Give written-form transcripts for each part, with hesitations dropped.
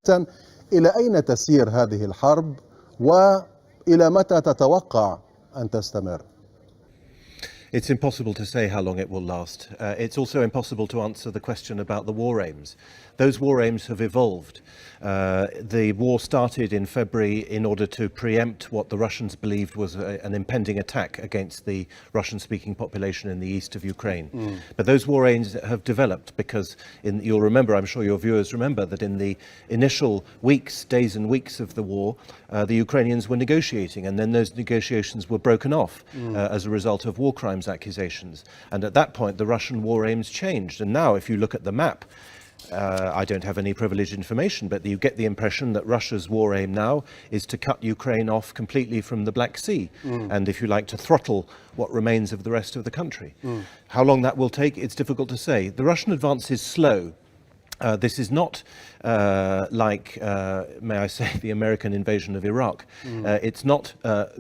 إذن إلى أين تسير هذه الحرب وإلى متى تتوقع أن تستمر؟ It's impossible to say how long it will last. It's also impossible to answer the question about the war aims. Those war aims have evolved. The war started in February in order to preempt what the Russians believed was an impending attack against the Russian-speaking population in the east of Ukraine. But those war aims have developed because you'll remember, I'm sure your viewers remember, that in the initial days and weeks of the war, the Ukrainians were negotiating, and then those negotiations were broken off as a result of war crimes accusations. And at that point, the Russian war aims changed. And now, if you look at the map, I don't have any privileged information, but you get the impression that Russia's war aim now is to cut Ukraine off completely from the Black Sea, and if you like, to throttle what remains of the rest of the country. How long that will take, it's difficult to say. The Russian advance is slow. This is not like, may I say, the American invasion of Iraq. It's not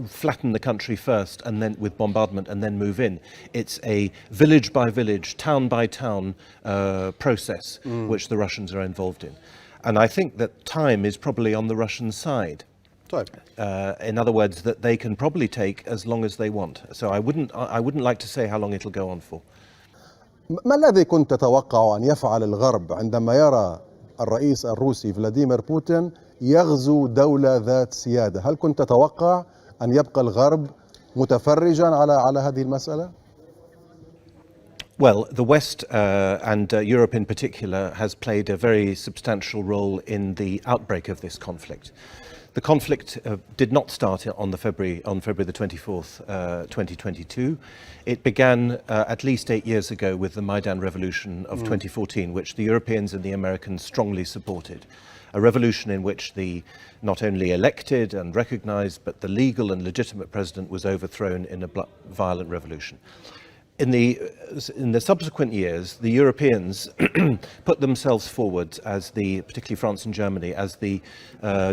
flatten the country first and then with bombardment and then move in. It's a village by village, town by town process which the Russians are involved in. And I think that time is probably on the Russian side. In other words, that they can probably take as long as they want. So I wouldn't like to say how long it'll go on for. ما الذي كنت تتوقع أن يفعل الغرب عندما يرى الرئيس الروسي فلاديمير بوتين يغزو دولة ذات سيادة؟ هل كنت تتوقع أن يبقى الغرب متفرجا على هذه المسألة؟ Well, the West and Europe in particular has played a very substantial role in the outbreak of this conflict. The conflict did not start on February the 24th, 2022. It began at least 8 years ago with the Maidan Revolution of 2014, which the Europeans and the Americans strongly supported. A revolution in which the not only elected and recognized, but the legal and legitimate president was overthrown in a violent revolution. In the subsequent years, the Europeans put themselves forward as particularly France and Germany, as the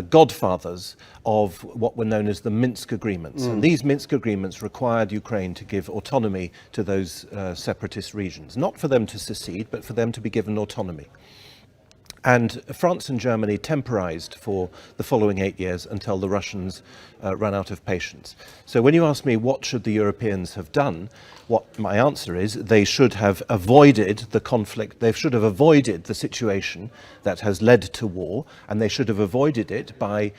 godfathers of what were known as the Minsk Agreements. And these Minsk Agreements required Ukraine to give autonomy to those separatist regions, not for them to secede, but for them to be given autonomy. And France and Germany temporized for the following 8 years until the Russians ran out of patience. So when you ask me what should the Europeans have done, what my answer is, they should have avoided the conflict, they should have avoided the situation that has led to war, and they should have avoided it by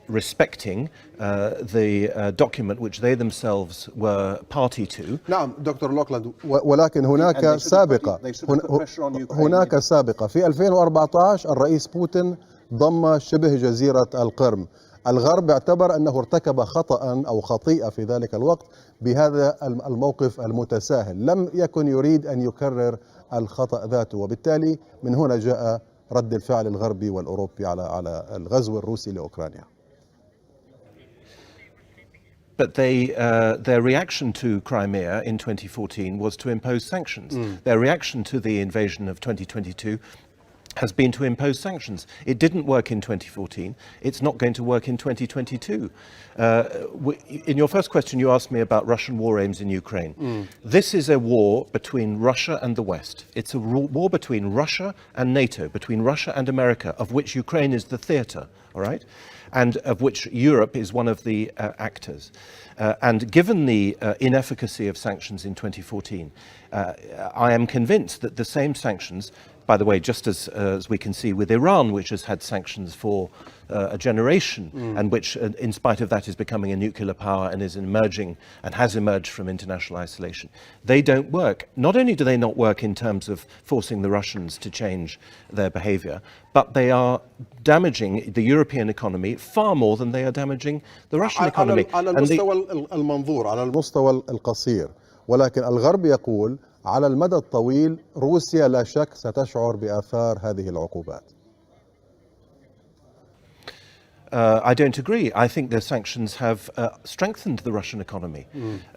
respecting the document which they themselves were party to. نعم دكتور لوكلاند، ولكن هناك سابقة في 2014 الرئيس بوتين ضم شبه جزيرة القرم. الغرب اعتبر أنه ارتكب خطأ أو خطيئة في ذلك الوقت بهذا الموقف المتساهل، لم يكن يريد أن يكرر الخطأ ذاته، وبالتالي من هنا جاء رد الفعل الغربي والأوروبي على الغزو الروسي لأوكرانيا. But their reaction to Crimea in 2014 was to impose sanctions. Their reaction to the invasion of 2022 has been to impose sanctions. It didn't work in 2014. It's not going to work in 2022. In your first question, you asked me about Russian war aims in Ukraine. This is a war between Russia and the West. It's a war between Russia and NATO, between Russia and America, of which Ukraine is the theater, all right? And of which Europe is one of the actors. And given the inefficacy of sanctions in 2014, I am convinced that the same sanctions, by the way, just as we can see with Iran, which has had sanctions for a generation, and which, in spite of that, is becoming a nuclear power and is emerging and has emerged from international isolation. They don't work. Not only do they not work in terms of forcing the Russians to change their behavior, but they are damaging the European economy far more than they are damaging the Russian economy. على المستوى المنظور، على المستوى القصير، ولكن الغرب يقول على المدى الطويل روسيا لا شك ستشعر بآثار هذه العقوبات. I don't agree. I think the sanctions have strengthened the Russian economy.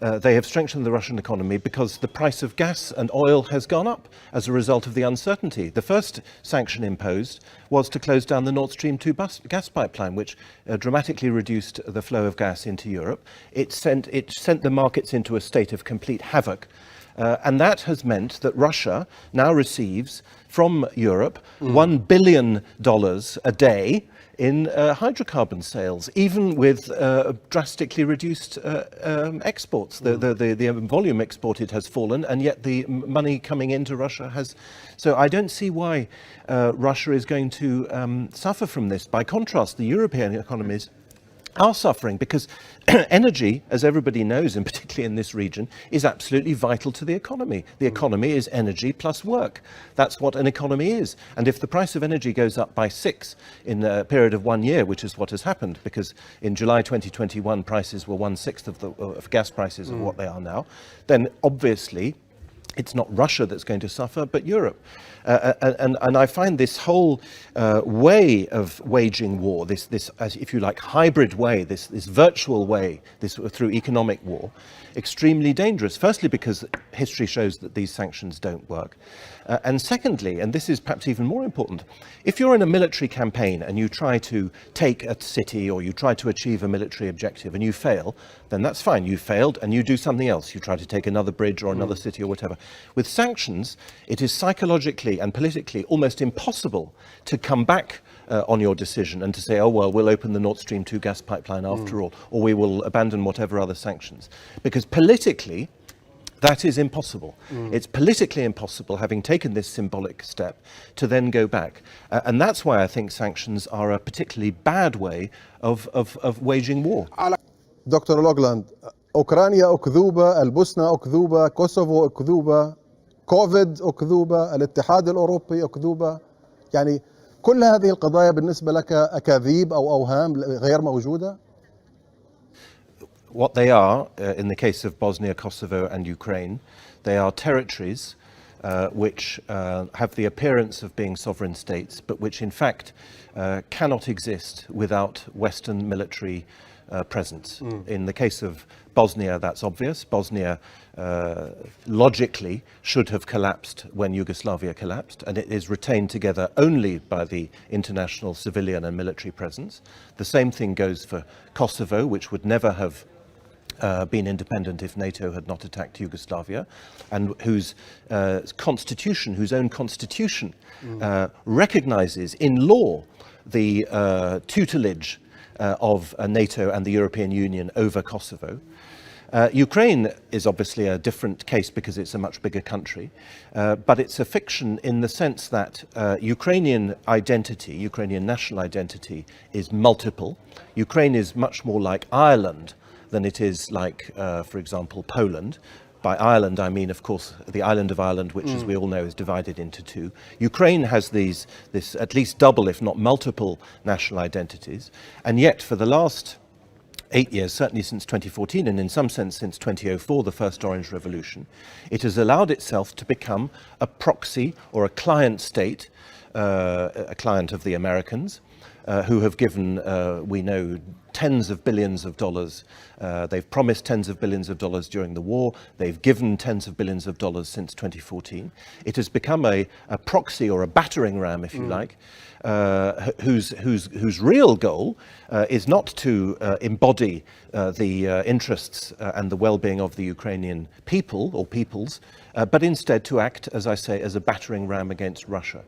They have strengthened the Russian economy because the price of gas and oil has gone up as a result of the uncertainty. The first sanction imposed was to close down the Nord Stream 2 gas pipeline, which dramatically reduced the flow of gas into Europe. It sent the markets into a state of complete havoc. And that has meant that Russia now receives from Europe $1 billion a day in hydrocarbon sales, even with drastically reduced exports. The volume exported has fallen, and yet the money coming into Russia has. So I don't see why Russia is going to suffer from this. By contrast, the European economies are suffering because energy, as everybody knows, and particularly in this region, is absolutely vital to the economy. The economy is energy plus work. That's what an economy is. And if the price of energy goes up by 6 in a period of 1 year, which is what has happened, because in July 2021 prices were 1/6 of gas prices of what they are now, then obviously it's not Russia that's going to suffer, but Europe. And I find this whole way of waging war, this as if you like, hybrid way, this virtual way, this through economic war, extremely dangerous. Firstly, because history shows that these sanctions don't work. And secondly, and this is perhaps even more important, if you're in a military campaign and you try to take a city or you try to achieve a military objective and you fail, then that's fine. You failed and you do something else. You try to take another bridge or another city or whatever. With sanctions, it is psychologically and politically almost impossible to come back on your decision and to say, oh, well, we'll open the Nord Stream 2 gas pipeline after all, or we will abandon whatever other sanctions. Because politically, that is impossible. It's politically impossible, having taken this symbolic step, to then go back. And that's why I think sanctions are a particularly bad way of waging war. دكتور لوغلاند، أوكرانيا أكذوبة، البوسنة أكذوبة، كوسوفو أكذوبة، كوفيد أكذوبة، الاتحاد الأوروبي أكذوبة. يعني كل هذه القضايا بالنسبة لك أكاذيب أو أوهام غير موجودة؟ What they are, in the case of Bosnia, Kosovo and Ukraine, they are territories which have the appearance of being sovereign states, but which in fact cannot exist without Western military presence. In the case of Bosnia, that's obvious. Bosnia logically should have collapsed when Yugoslavia collapsed, and it is retained together only by the international civilian and military presence. The same thing goes for Kosovo, which would never have been independent if NATO had not attacked Yugoslavia, and whose constitution, whose own constitution, recognizes in law the tutelage of NATO and the European Union over Kosovo. Ukraine is obviously a different case because it's a much bigger country, but it's a fiction in the sense that Ukrainian identity, Ukrainian national identity, is multiple. Ukraine is much more like Ireland than it is like, for example, Poland. By Ireland, I mean, of course, the island of Ireland, which, as we all know, is divided into two. Ukraine has this at least double, if not multiple, national identities. And yet, for the last 8 years, certainly since 2014, and in some sense since 2004, the first Orange Revolution, it has allowed itself to become a proxy or a client state, a client of the Americans, who have given, we know, tens of billions of dollars. They've promised tens of billions of dollars during the war. They've given tens of billions of dollars since 2014. It has become a proxy or a battering ram, if you like, whose real goal is not to embody the interests and the well-being of the Ukrainian people or peoples, but instead to act, as I say, as a battering ram against Russia.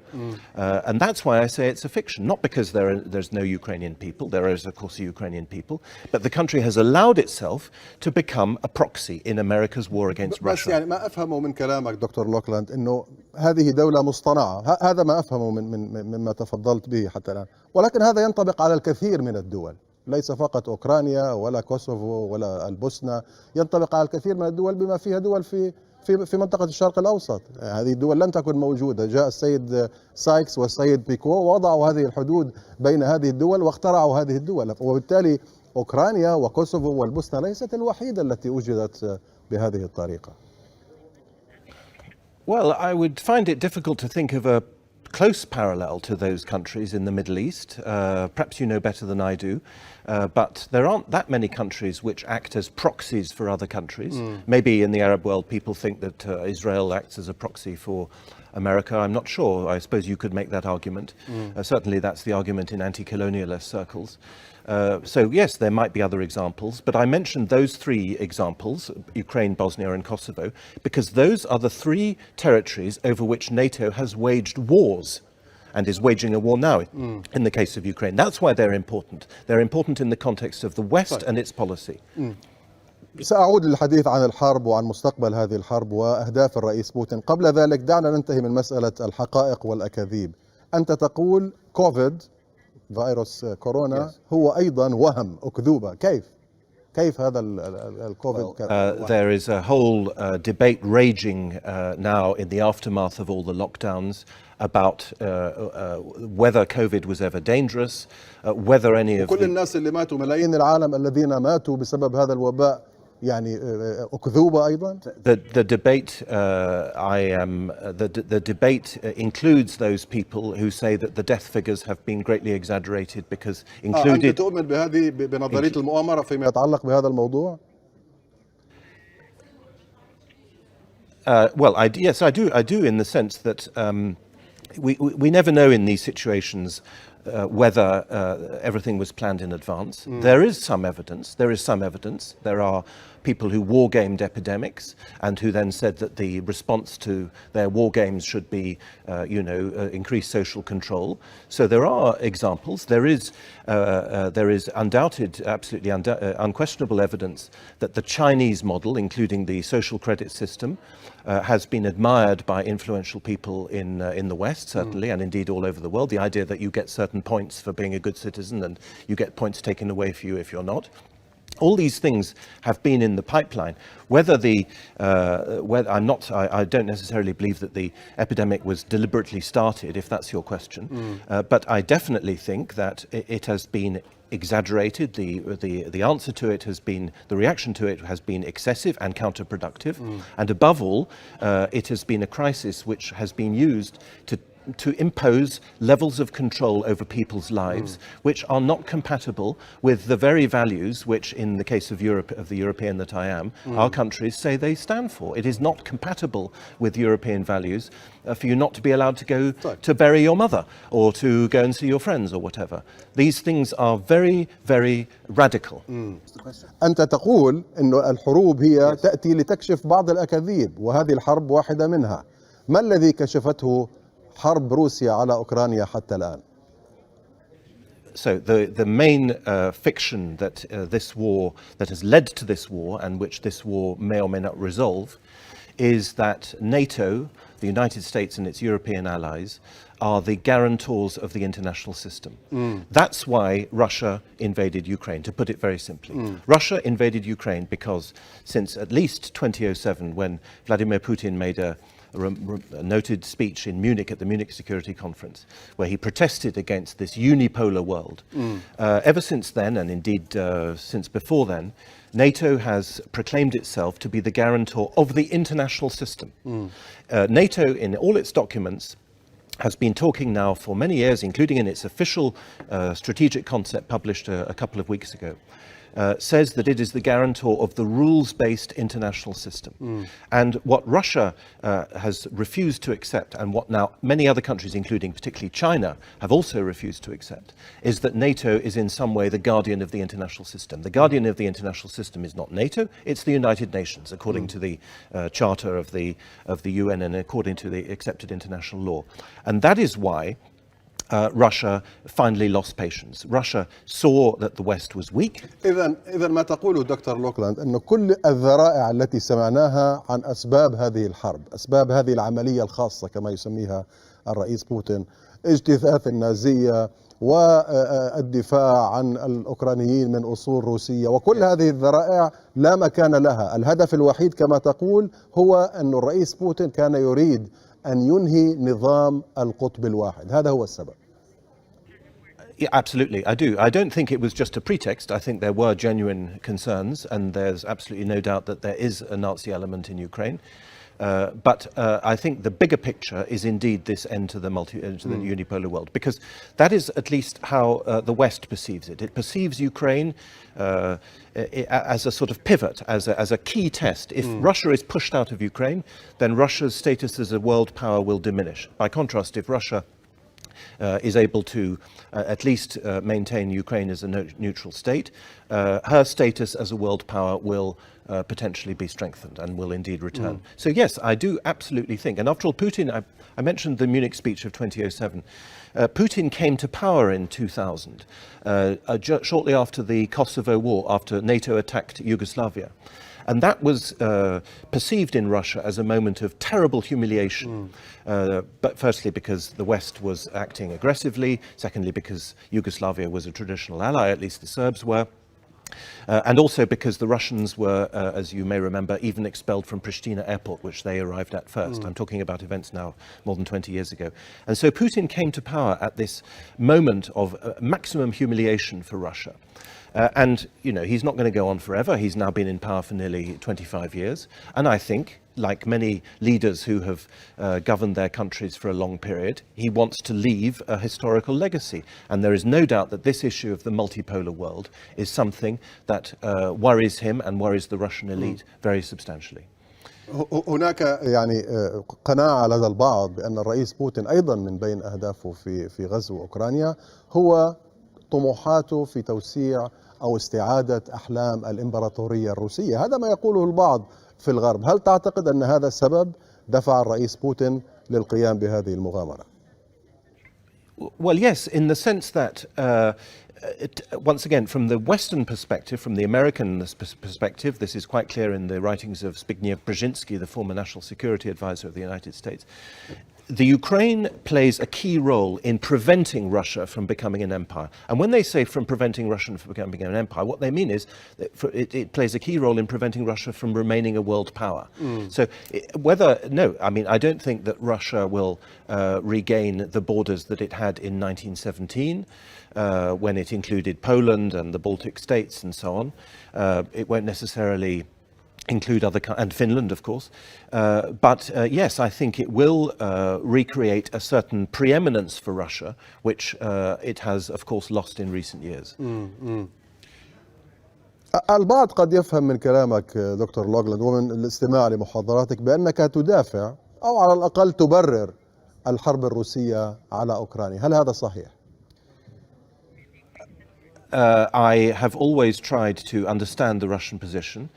And that's why I say it's a fiction, not because there's no Ukrainian people. There is, of course, a Ukrainian people, but the country has allowed itself to become a proxy in America's war against بس Russia. يعني ما أفهمه من كلامك دكتور لوكلاند إنه هذه دولة مصطنعة، هذا ما أفهمه مما تفضلت به حتى الآن، ولكن هذا ينطبق على الكثير من الدول، ليس فقط أوكرانيا ولا كوسوفو ولا البوسنة، ينطبق على الكثير من الدول بما فيها دول في منطقة الشرق الأوسط. هذه الدول لم تكن موجودة. جاء السيد سايكس والسيد بيكو ووضعوا هذه الحدود بين هذه الدول واخترعوا هذه الدول، وبالتالي أوكرانيا وكوسوفو والبوسنة ليست الوحيدة التي وجدت بهذه الطريقة. Well, I would find it difficult to think of a close parallel to those countries in the Middle East. Perhaps you know better than I do, but there aren't that many countries which act as proxies for other countries. Maybe in the Arab world people think that Israel acts as a proxy for America, I'm not sure. I suppose you could make that argument. Certainly that's the argument in anti-colonialist circles. So yes, there might be other examples, but I mentioned those three examples, Ukraine, Bosnia and Kosovo, because those are the three territories over which NATO has waged wars and is waging a war now in the case of Ukraine. That's why they're important. They're important in the context of the West and its policy. سأعود للحديث عن الحرب وعن مستقبل هذه الحرب وأهداف الرئيس بوتين. قبل ذلك دعنا ننتهي من مسألة الحقائق والأكاذيب. أنت تقول كوفيد فيروس كورونا هو أيضا وهم أكذوبة. كيف هذا الكوفيد؟ There is a whole debate raging now in the aftermath of all the lockdowns about whether COVID was ever dangerous, whether any of كل الناس اللي ماتوا ملايين العالم الذين ماتوا بسبب هذا الوباء يعني أكذوبة أيضا. The debate the debate includes those people who say that the death figures have been greatly exaggerated because included. أنت تؤمن بنظرية المؤامرة فيما يتعلق بهذا الموضوع؟ Well, yes, I do in the sense that we never know in these situations whether everything was planned in advance. There is some evidence. There are people who war-gamed epidemics and who then said that the response to their war games should be, increased social control. So there are examples. There is unquestionable evidence that the Chinese model, including the social credit system, has been admired by influential people in the West, certainly, and indeed all over the world. The idea that you get certain points for being a good citizen and you get points taken away for you if you're not. All these things have been in the pipeline. I don't necessarily believe that the epidemic was deliberately started, if that's your question. But I definitely think that it has been exaggerated. The answer to it has been, the reaction to it has been excessive and counterproductive. And above all, it has been a crisis which has been used to impose levels of control over people's lives which are not compatible with the very values which, in the case of Europe, of the European that I am, our countries say they stand for. It is not compatible with European values for you not to be allowed to go to bury your mother or to go and see your friends or whatever. These things are very, very radical. أنت تقول إنه الحروب هي تأتي لتكشف بعض الأكاذيب وهذه الحرب واحدة منها. ما الذي كشفته حرب روسيا على أوكرانيا حتى الآن؟ So the main fiction that this war, that has led to this war and which this war may or may not resolve, is that NATO, the United States and its European allies, are the guarantors of the international system. That's why Russia invaded Ukraine, to put it very simply. Russia invaded Ukraine because since at least 2007, when Vladimir Putin made a noted speech in Munich at the Munich Security Conference, where he protested against this unipolar world. Ever since then, and indeed since before then, NATO has proclaimed itself to be the guarantor of the international system. NATO, in all its documents, has been talking now for many years, including in its official strategic concept published a couple of weeks ago, says that it is the guarantor of the rules-based international system. And what Russia has refused to accept, and what now many other countries, including particularly China, have also refused to accept, is that NATO is in some way the guardian of the international system. The guardian of the international system is not NATO, it's the United Nations, according to the Charter of the UN and according to the accepted international law. And that is why Russia finally lost patience. Russia saw that the West was weak. إذا ما تقوله دكتور لوكلاند أنه كل الذرائع التي سمعناها عن أسباب هذه الحرب، أسباب هذه العملية الخاصة كما يسميها الرئيس بوتين، اجتثاث النازية والدفاع عن الأوكرانيين من أصول روسية، وكل هذه الذرائع لا مكان لها. الهدف الوحيد كما تقول هو أن الرئيس بوتين كان يريد أن ينهي نظام القطب الواحد. هذا هو السبب. Yeah, absolutely, I do. I don't think it was just a pretext. I think there were genuine concerns, and there's absolutely no doubt that there is a Nazi element in Ukraine. But I think the bigger picture is indeed this end to the unipolar world, because that is at least how the West perceives it. It perceives Ukraine as a sort of pivot, as a key test. If Russia is pushed out of Ukraine, then Russia's status as a world power will diminish. By contrast, if Russia is able to at least maintain Ukraine as a neutral state, her status as a world power will potentially be strengthened and will indeed return. So yes, I do absolutely think, and after all, Putin, I mentioned the Munich speech of 2007. Putin came to power in 2000, shortly after the Kosovo War, after NATO attacked Yugoslavia. And that was perceived in Russia as a moment of terrible humiliation. But firstly, because the West was acting aggressively. Secondly, because Yugoslavia was a traditional ally, at least the Serbs were. And also because the Russians were, as you may remember, even expelled from Pristina airport, which they arrived at first. I'm talking about events now more than 20 years ago. And so Putin came to power at this moment of maximum humiliation for Russia. And, you know, he's not going to go on forever. He's now been in power for nearly 25 years. And I think, like many leaders who have governed their countries for a long period, he wants to leave a historical legacy. And there is no doubt that this issue of the multipolar world is something that worries him and worries the Russian elite very substantially. هناك يعني قناعة لدى البعض بأن الرئيس بوتين أيضا من بين أهدافه في غزو أوكرانيا هو طموحاته في توسيع أو استعادة أحلام الإمبراطورية الروسية. هذا ما يقوله البعض في الغرب. هل تعتقد أن هذا السبب دفع الرئيس بوتين للقيام بهذه المغامرة؟ Well, yes, in the sense that once again, from the Western perspective, from the American perspective, this is quite clear in the writings of Zbigniew Brzezinski, the former National Security Advisor of the United States. The Ukraine plays a key role in preventing Russia from becoming an empire. And when they say from preventing Russia from becoming an empire, what they mean is that it plays a key role in preventing Russia from remaining a world power. So I don't think that Russia will regain the borders that it had in 1917, when it included Poland and the Baltic states and so on. It won't necessarily include and Finland, of course. But yes, I think it will recreate a certain preeminence for Russia, which it has, of course, lost in recent years. البعض قد يفهم من كلامك دكتور لوغلاند ومن الاستماع لمحاضراتك بأنك تدافع أو على الأقل تبرر الحرب الروسية على أوكرانيا. هل هذا صحيح؟ I have always tried to understand the Russian position.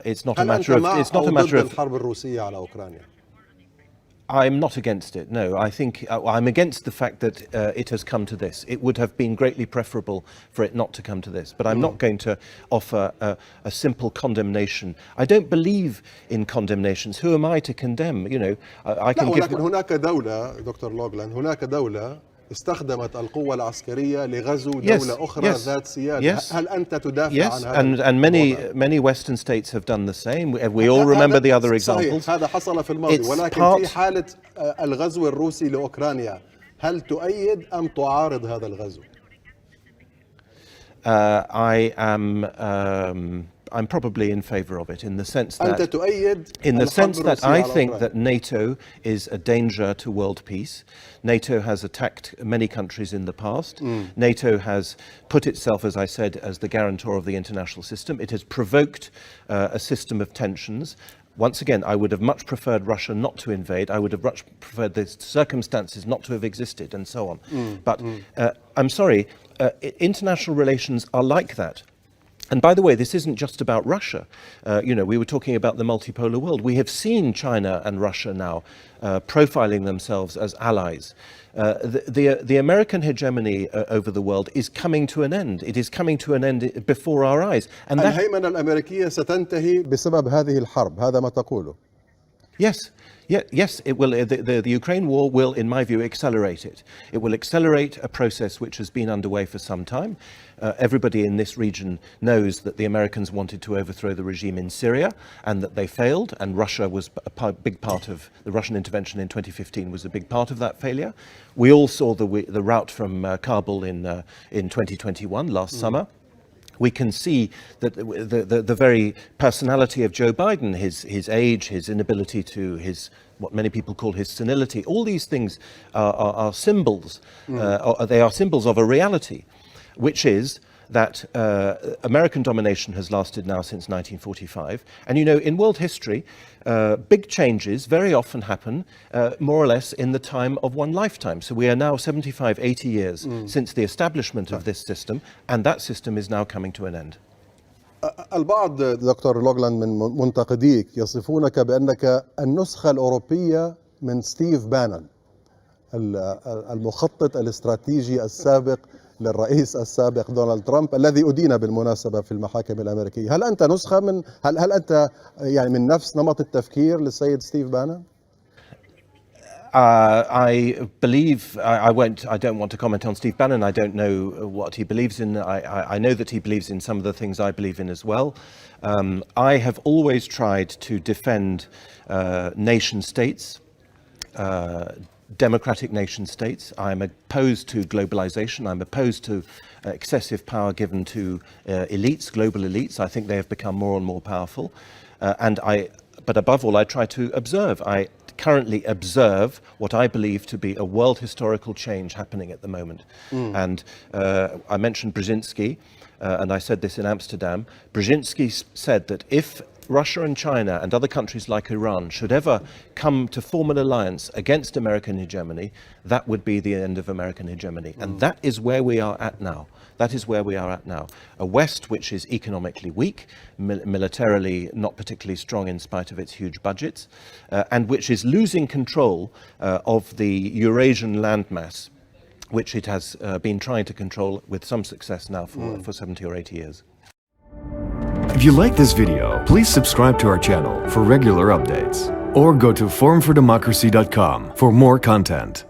It's not a matter of. It's not a matter of الحرب الروسية على أوكرانيا. I'm not against it. No, I think I'm against the fact that it has come to this. It would have been greatly preferable for it not to come to this. But I'm not going to offer a simple condemnation. I don't believe in condemnations. Who am I to condemn? You know, I can give. هناك دولة دكتور لوغلاند هناك دولة استخدمت القوة العسكرية لغزو دولة أخرى ذات سيادة. هل أنت تدافع عن هذا؟ And many Western states have done the same. We all remember the other examples. هذا حصل في الماضي ولكن في حالة الغزو الروسي لأوكرانيا هل تؤيد أم تعارض هذا الغزو؟ I'm probably in favor of it in the sense that I think that NATO is a danger to world peace. NATO has attacked many countries in the past. NATO has put itself, as I said, as the guarantor of the international system. It has provoked a system of tensions. Once again, I would have much preferred Russia not to invade. I would have much preferred the circumstances not to have existed and so on. But I'm sorry, international relations are like that. And by the way, this isn't just about Russia. We were talking about the multipolar world. We have seen China and Russia now profiling themselves as allies. The American hegemony over the world is coming to an end. It is coming to an end before our eyes. And الهيمنة الأمريكية ستنتهي بسبب هذه الحرب. هذا ما تقوله. Yes, it will. The Ukraine war will, in my view, accelerate it. It will accelerate a process which has been underway for some time. Everybody in this region knows that the Americans wanted to overthrow the regime in Syria and that they failed, and Russia was a big part of the Russian intervention in 2015 was a big part of that failure. We all saw the route from Kabul in 2021 last summer, We can see that the very personality of Joe Biden, his age, his inability to, what many people call his senility, all these things are symbols. They are symbols of a reality, which is that American domination has lasted now since 1945. And you know, in world history, big changes very often happen more or less in the time of one lifetime. So we are now 75, 80 years since the establishment of this system, and that system is now coming to an end. البعض دكتور لوغلاند من منتقديك يصفونك بأنك النسخة الأوروبية من ستيف بانون، المخطط الاستراتيجي السابق للرئيس السابق دونالد ترامب، الذي أدين بالمناسبة في المحاكم الأمريكية. هل أنت نسخة من هل أنت يعني من نفس نمط التفكير للسيد ستيف بانون؟ I believe, I don't want to comment on Steve Bannon. I don't know what he believes in. I know that he believes in some of the things I believe in as well. I have always tried to defend nation states, democratic nation states. I'm opposed to globalization. I'm opposed to excessive power given to elites, global elites. I think they have become more and more powerful. But above all, I try to observe. I currently observe what I believe to be a world historical change happening at the moment. And I mentioned Brzezinski, and I said this in Amsterdam. Brzezinski said that if Russia and China and other countries like Iran should ever come to form an alliance against American hegemony, that would be the end of American hegemony. And that is where we are at now. That is where we are at now. A West which is economically weak, militarily not particularly strong in spite of its huge budgets, and which is losing control of the Eurasian landmass, which it has been trying to control with some success now for 70 or 80 years. If you like this video, please subscribe to our channel for regular updates, or go to forumfordemocracy.com for more content.